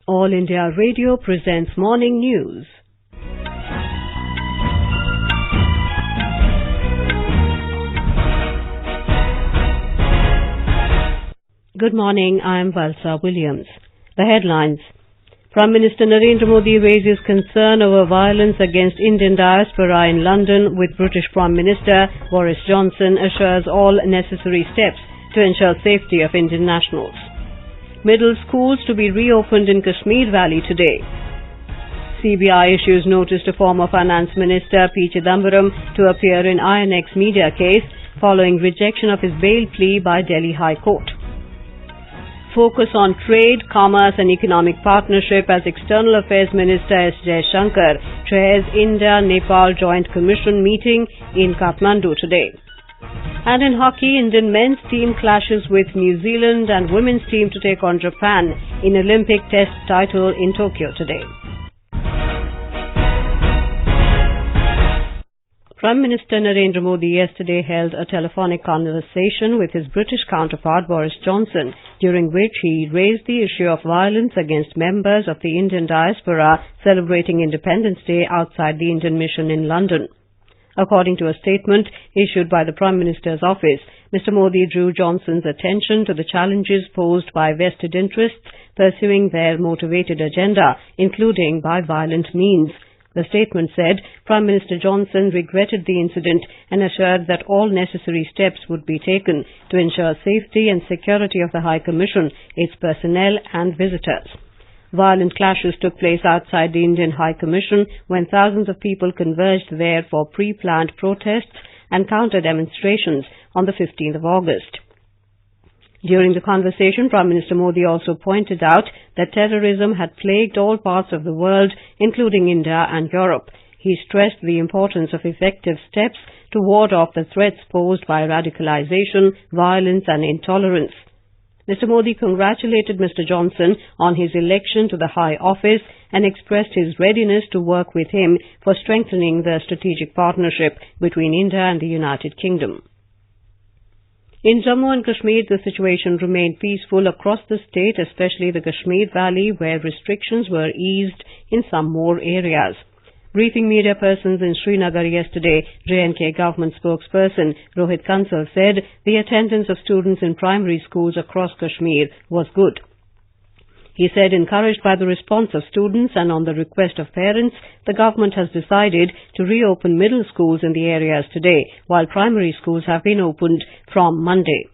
All India Radio presents Morning News. Good morning, I am Valsa Williams. The headlines. Prime Minister Narendra Modi raises concern over violence against Indian diaspora in London, with British Prime Minister Boris Johnson assures all necessary steps to ensure safety of Indian nationals. Middle schools to be reopened in Kashmir Valley today. CBI issues notice to former Finance Minister P Chidambaram to appear in INX Media case following rejection of his bail plea by Delhi High Court. Focus on trade, commerce and economic partnership as External Affairs Minister Jaishankar chairs India-Nepal Joint Commission meeting in Kathmandu today. And in hockey, Indian men's team clashes with New Zealand and women's team to take on Japan in Olympic Test title in Tokyo today. Prime Minister Narendra Modi yesterday held a telephonic conversation with his British counterpart Boris Johnson, during which he raised the issue of violence against members of the Indian diaspora celebrating Independence Day outside the Indian Mission in London. According to a statement issued by the Prime Minister's office, Mr. Modi drew Johnson's attention to the challenges posed by vested interests pursuing their motivated agenda, including by violent means. The statement said Prime Minister Johnson regretted the incident and assured that all necessary steps would be taken to ensure safety and security of the High Commission, its personnel and visitors. Violent clashes took place outside the Indian High Commission when thousands of people converged there for pre-planned protests and counter-demonstrations on the 15th of August. During the conversation, Prime Minister Modi also pointed out that terrorism had plagued all parts of the world, including India and Europe. He stressed the importance of effective steps to ward off the threats posed by radicalization, violence and intolerance. Mr. Modi congratulated Mr. Johnson on his election to the high office and expressed his readiness to work with him for strengthening the strategic partnership between India and the United Kingdom. In Jammu and Kashmir, the situation remained peaceful across the state, especially the Kashmir Valley, where restrictions were eased in some more areas. Briefing media persons in Srinagar yesterday, J&K government spokesperson Rohit Kansal said the attendance of students in primary schools across Kashmir was good. He said, encouraged by the response of students and on the request of parents, the government has decided to reopen middle schools in the areas today, while primary schools have been opened from Monday.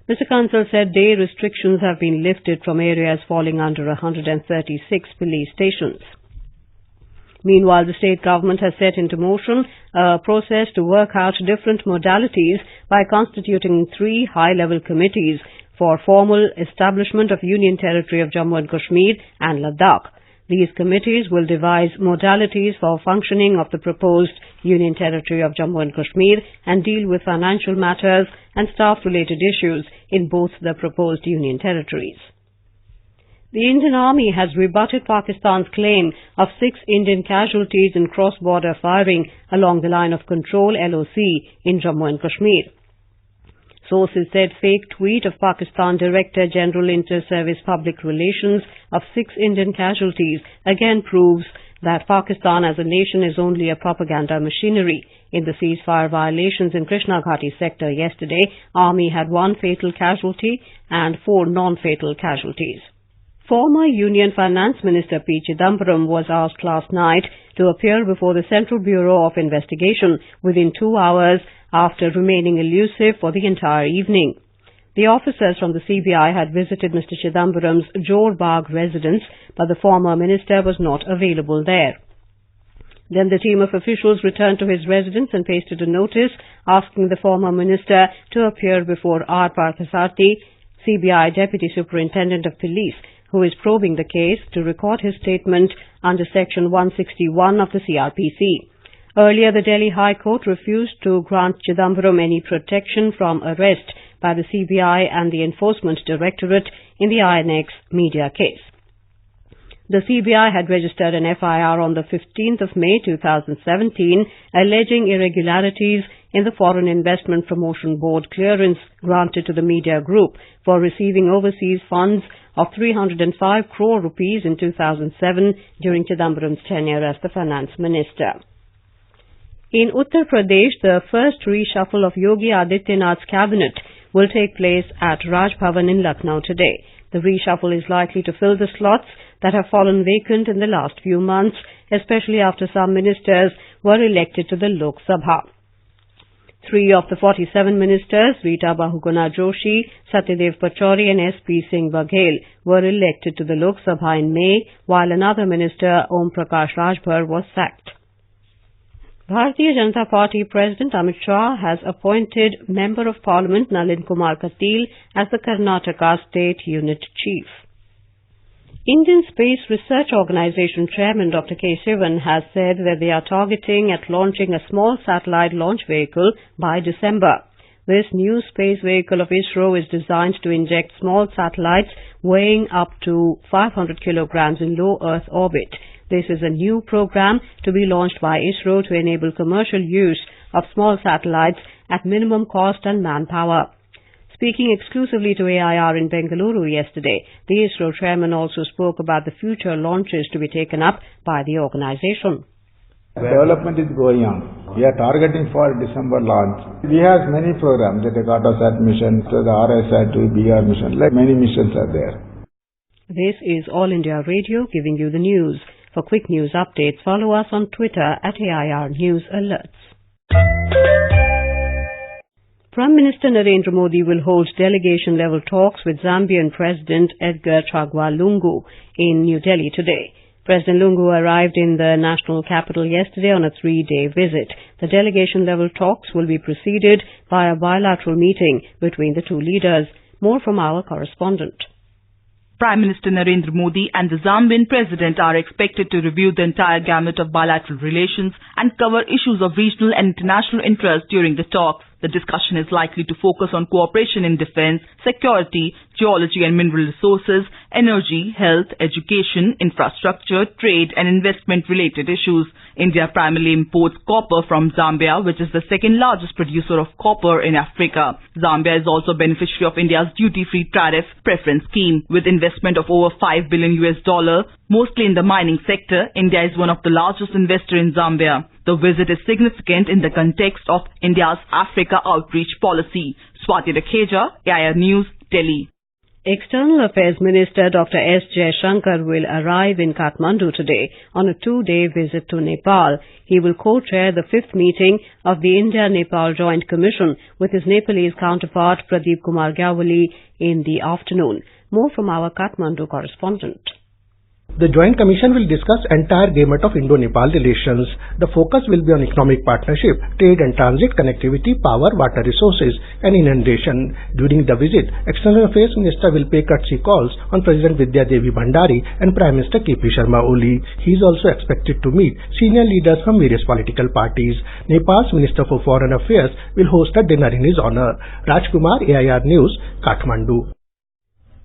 Mr. Kansal said day restrictions have been lifted from areas falling under 136 police stations. Meanwhile, the state government has set into motion a process to work out different modalities by constituting 3 high-level committees for formal establishment of Union Territory of Jammu and Kashmir and Ladakh. These committees will devise modalities for functioning of the proposed Union Territory of Jammu and Kashmir and deal with financial matters and staff-related issues in both the proposed Union Territories. The Indian Army has rebutted Pakistan's claim of 6 Indian casualties in cross-border firing along the line of control (LOC) in Jammu and Kashmir. Sources said fake tweet of Pakistan Director General Inter-Service Public Relations of 6 Indian casualties again proves that Pakistan as a nation is only a propaganda machinery. In the ceasefire violations in Krishna Ghati sector yesterday, Army had 1 fatal casualty and 4 non-fatal casualties. Former Union Finance Minister P Chidambaram was asked last night to appear before the Central Bureau of Investigation within 2 hours after remaining elusive for the entire evening. The officers from the CBI had visited Mr. Chidambaram's Jor Bagh residence, but the former minister was not available there. Then the team of officials returned to his residence and pasted a notice asking the former minister to appear before R. Parthasarthi, CBI Deputy Superintendent of Police, who is probing the case, to record his statement under Section 161 of the CRPC. Earlier, the Delhi High Court refused to grant Chidambaram any protection from arrest by the CBI and the Enforcement Directorate in the INX Media case. The CBI had registered an FIR on the 15th of May 2017 alleging irregularities in the Foreign Investment Promotion Board clearance granted to the media group for receiving overseas funds of 305 crore rupees in 2007 during Chidambaram's tenure as the Finance Minister. In Uttar Pradesh, the first reshuffle of Yogi Adityanath's cabinet will take place at Raj Bhavan in Lucknow today. The reshuffle is likely to fill the slots that have fallen vacant in the last few months, especially after some ministers were elected to the Lok Sabha. 3 of the 47 ministers, Rita Bahuguna Joshi, Satyadev Pachauri and SP Singh Baghel, were elected to the Lok Sabha in May, while another minister, Om Prakash Rajbhar, was sacked. Bharatiya Janata Party President Amit Shah has appointed Member of Parliament Nalin Kumar Katil as the Karnataka State Unit Chief. Indian Space Research Organisation Chairman Dr. K. Sivan has said that they are targeting at launching a small satellite launch vehicle by December. This new space vehicle of ISRO is designed to inject small satellites weighing up to 500 kilograms in low Earth orbit. This is a new program to be launched by ISRO to enable commercial use of small satellites at minimum cost and manpower. Speaking exclusively to AIR in Bengaluru yesterday, the ISRO chairman also spoke about the future launches to be taken up by the organization. Development is going on. We are targeting for December launch. We have many programs, like the Cartosat mission, the RSat, BR mission, like many missions are there. This is All India Radio giving you the news. For quick news updates, follow us on Twitter at AIR News Alerts. Prime Minister Narendra Modi will hold delegation-level talks with Zambian President Edgar Chagwa Lungu in New Delhi today. President Lungu arrived in the national capital yesterday on a 3-day visit. The delegation-level talks will be preceded by a bilateral meeting between the two leaders. More from our correspondent. Prime Minister Narendra Modi and the Zambian President are expected to review the entire gamut of bilateral relations and cover issues of regional and international interest during the talks. The discussion is likely to focus on cooperation in defense, security, geology and mineral resources, energy, health, education, infrastructure, trade and investment-related issues. India primarily imports copper from Zambia, which is the second largest producer of copper in Africa. Zambia is also a beneficiary of India's duty-free tariff preference scheme. With investment of over $5 billion, mostly in the mining sector, India is one of the largest investors in Zambia. The visit is significant in the context of India's Africa outreach policy. Swati Rakheja, AIR News, Delhi. External Affairs Minister Dr. S. Jaishankar will arrive in Kathmandu today on a 2-day visit to Nepal. He will co-chair the 5th meeting of the India-Nepal Joint Commission with his Nepalese counterpart Pradeep Kumar Gyawali in the afternoon. More from our Kathmandu correspondent. The Joint Commission will discuss entire gamut of Indo-Nepal relations. The focus will be on economic partnership, trade and transit, connectivity, power, water resources and inundation. During the visit, External Affairs Minister will pay courtesy calls on President Vidya Devi Bhandari and Prime Minister KP Sharma Oli. He is also expected to meet senior leaders from various political parties. Nepal's Minister for Foreign Affairs will host a dinner in his honor. Rajkumar, AIR News, Kathmandu.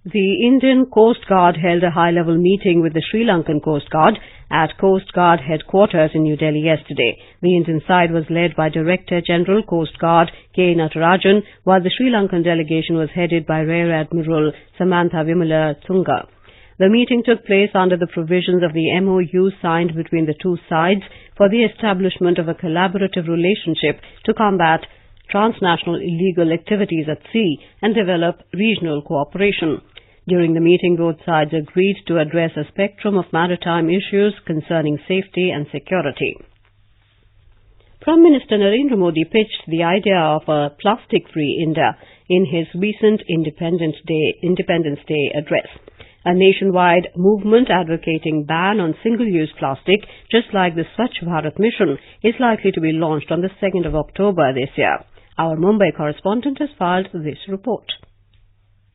The Indian Coast Guard held a high-level meeting with the Sri Lankan Coast Guard at Coast Guard headquarters in New Delhi yesterday. The Indian side was led by Director General Coast Guard K. Natarajan, while the Sri Lankan delegation was headed by Rear Admiral Samantha Vimala Tunga. The meeting took place under the provisions of the MOU signed between the two sides for the establishment of a collaborative relationship to combat transnational illegal activities at sea and develop regional cooperation. During the meeting, both sides agreed to address a spectrum of maritime issues concerning safety and security. Prime Minister Narendra Modi pitched the idea of a plastic-free India in his recent Independence Day address. A nationwide movement advocating ban on single-use plastic, just like the Swachh Bharat mission, is likely to be launched on the 2nd of October this year. Our Mumbai correspondent has filed this report.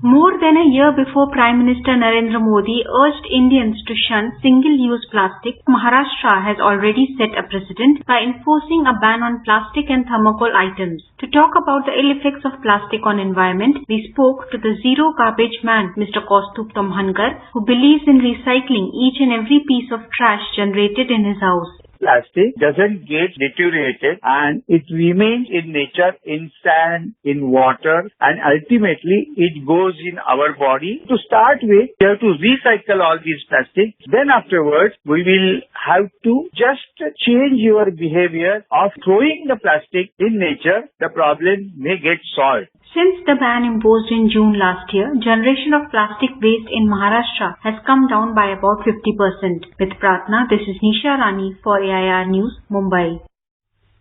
More than a year before Prime Minister Narendra Modi urged Indians to shun single-use plastic, Maharashtra has already set a precedent by enforcing a ban on plastic and thermocol items. To talk about the ill effects of plastic on environment, we spoke to the zero garbage man, Mr. Kaustubh Tamhankar, who believes in recycling each and every piece of trash generated in his house. Plastic doesn't get deteriorated and it remains in nature, in sand, in water, and ultimately it goes in our body. To start with, we have to recycle all these plastics. Then afterwards, we will have to just change your behavior of throwing the plastic in nature. The problem may get solved. Since the ban imposed in June last year, generation of plastic waste in Maharashtra has come down by about 50%. With Pratna, this is Nisha Rani for AIR News, Mumbai.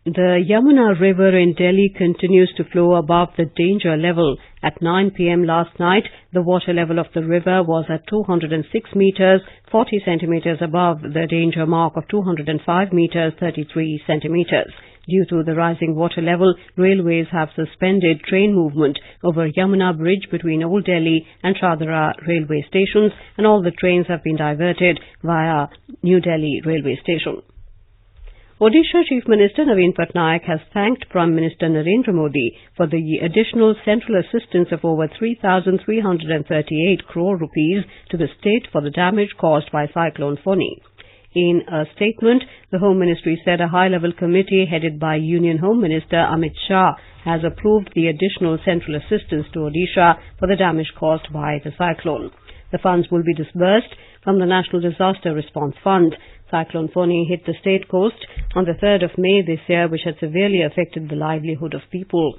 The Yamuna River in Delhi continues to flow above the danger level. At 9 p.m. last night, the water level of the river was at 206 meters, 40 centimeters above the danger mark of 205 meters, 33 centimeters. Due to the rising water level, railways have suspended train movement over Yamuna Bridge between Old Delhi and Chadara railway stations, and all the trains have been diverted via New Delhi railway station. Odisha Chief Minister Naveen Patnaik has thanked Prime Minister Narendra Modi for the additional central assistance of over 3,338 crore rupees to the state for the damage caused by Cyclone Fani. In a statement, the Home Ministry said a high-level committee headed by Union Home Minister Amit Shah has approved the additional central assistance to Odisha for the damage caused by the cyclone. The funds will be disbursed from the National Disaster Response Fund. Cyclone Fani hit the state coast on the 3rd of May this year, which had severely affected the livelihood of people.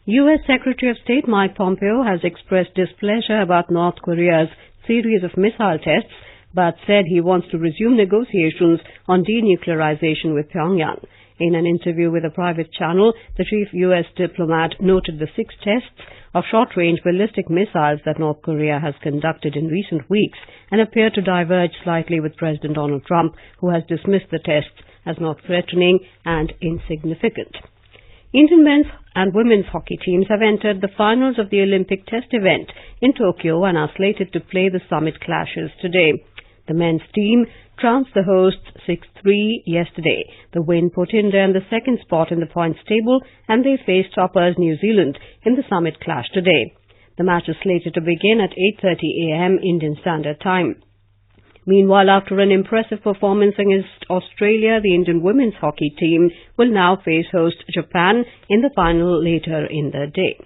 U.S. Secretary of State Mike Pompeo has expressed displeasure about North Korea's series of missile tests, but said he wants to resume negotiations on denuclearization with Pyongyang. In an interview with a private channel, the chief U.S. diplomat noted the 6 tests of short-range ballistic missiles that North Korea has conducted in recent weeks and appear to diverge slightly with President Donald Trump, who has dismissed the tests as not threatening and insignificant. Indian men's and women's hockey teams have entered the finals of the Olympic test event in Tokyo and are slated to play the summit clashes today. The men's team trounced the hosts 6-3 yesterday. The win put India in the second spot in the points table, and they face toppers New Zealand in the summit clash today. The match is slated to begin at 8:30 a.m. Indian Standard Time. Meanwhile, after an impressive performance against Australia, the Indian women's hockey team will now face host Japan in the final later in the day.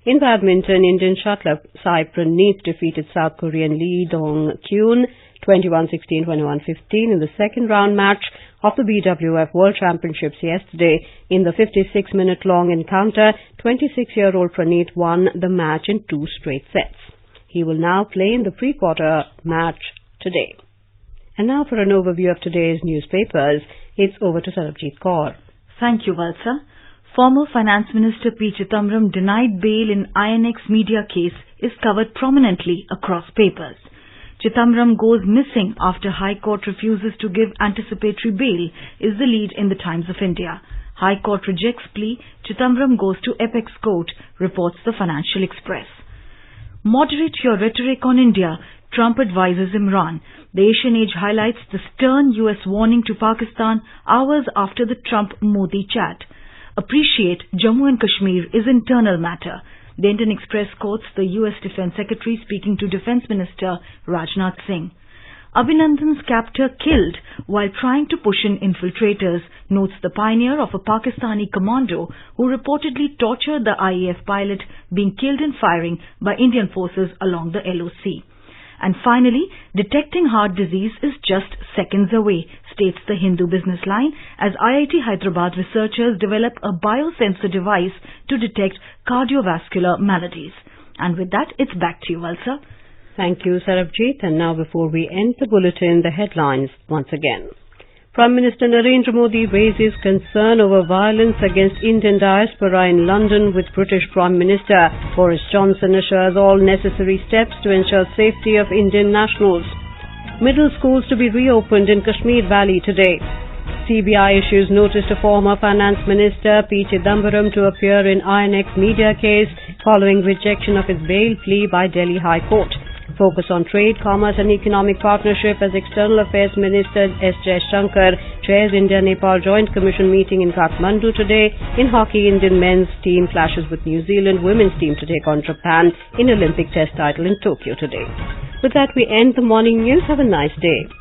In badminton, Indian shuttler Sai Praneeth defeated South Korean Lee Dong-kyun 21-16, 21-15 in the second round match of the BWF World Championships yesterday. In the 56-minute-long encounter, 26-year-old Praneeth won the match in 2 straight sets. He will now play in the pre-quarter match today. And now for an overview of today's newspapers, it's over to Sarabjit Kaur. Thank you, Valsa. Former Finance Minister P Chidambaram denied bail in INX Media case is covered prominently across papers. Chidambaram goes missing after High Court refuses to give anticipatory bail is the lead in the Times of India. High Court rejects plea, Chidambaram goes to Apex Court, reports the Financial Express. Moderate your rhetoric on India, Trump advises Imran. The Asian Age highlights the stern US warning to Pakistan hours after the Trump-Modi chat. Appreciate Jammu and Kashmir is internal matter. The Indian Express quotes the US Defense Secretary speaking to Defense Minister Rajnath Singh. Abhinandan's captor killed while trying to push in infiltrators, notes the pioneer of a Pakistani commando who reportedly tortured the IAF pilot being killed in firing by Indian forces along the LOC. And finally, detecting heart disease is just seconds away, states the Hindu Business Line, as IIT Hyderabad researchers develop a biosensor device to detect cardiovascular maladies. And with that, it's back to you, Valsa. Thank you, Sarabjit. And now before we end the bulletin, the headlines once again. Prime Minister Narendra Modi raises concern over violence against Indian diaspora in London with British Prime Minister. Boris Johnson assures all necessary steps to ensure safety of Indian nationals. Middle schools to be reopened in Kashmir Valley today. CBI issues notice to former Finance Minister P Chidambaram to appear in INX Media case. following rejection of its bail plea by Delhi High Court. Focus on trade, commerce and economic partnership as External Affairs Minister Jaishankar chairs India-Nepal Joint Commission meeting in Kathmandu today. In hockey, Indian men's team clashes with New Zealand women's team to take on Japan in Olympic Test title in Tokyo today. With that, we end the morning news. Have a nice day.